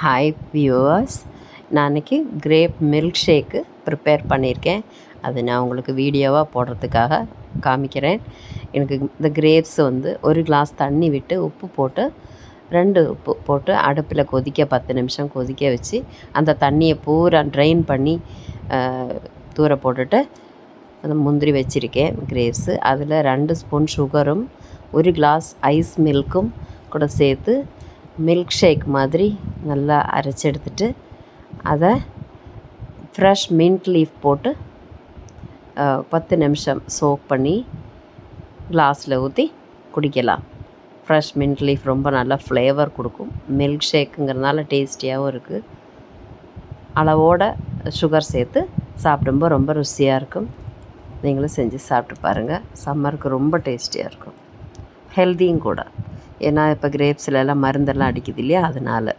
Hi viewers, நான் அன்றைக்கி grape milk shake prepare பண்ணியிருக்கேன். அது நான் உங்களுக்கு வீடியோவாக போடுறதுக்காக காமிக்கிறேன். எனக்கு இந்த கிரேப்ஸ் ஒரு கிளாஸ் தண்ணி விட்டு உப்பு போட்டு 2 உப்பு போட்டு அடுப்பில் கொதிக்க 10 நிமிஷம் கொதிக்க வச்சு அந்த தண்ணியை பூரா ட்ரெயின் பண்ணி தூர போட்டுட்டு அந்த முந்திரி வச்சுருக்கேன் கிரேப்ஸு. அதில் 2 ஸ்பூன் சுகரும் 1 கிளாஸ் ஐஸ் மில்க்கும் கூட சேர்த்து மில்க் ஷேக் மாதிரி நல்லா அரைச்சி எடுத்துட்டு அதை ஃப்ரெஷ் மின்ட் லீஃப் போட்டு 10 நிமிஷம் சோக் பண்ணி கிளாஸில் ஊற்றி குடிக்கலாம். ஃப்ரெஷ் மின்ட் லீஃப் ரொம்ப நல்லா ஃப்ளேவர் கொடுக்கும். மில்க் ஷேக்குங்கிறதுனால டேஸ்டியாகவும் இருக்குது. அளவோட சுகர் சேர்த்து சாப்பிடும்போது ரொம்ப ருசியாக இருக்கும். நீங்களும் செஞ்சு சாப்பிட்டு பாருங்கள். சம்மருக்கு ரொம்ப டேஸ்டியாக இருக்கும், ஹெல்த்தியும் கூட. ஏன்னா இப்போ கிரேப்ஸ்லாம் மருந்தெல்லாம் அடிக்குது இல்லையா, அதனால்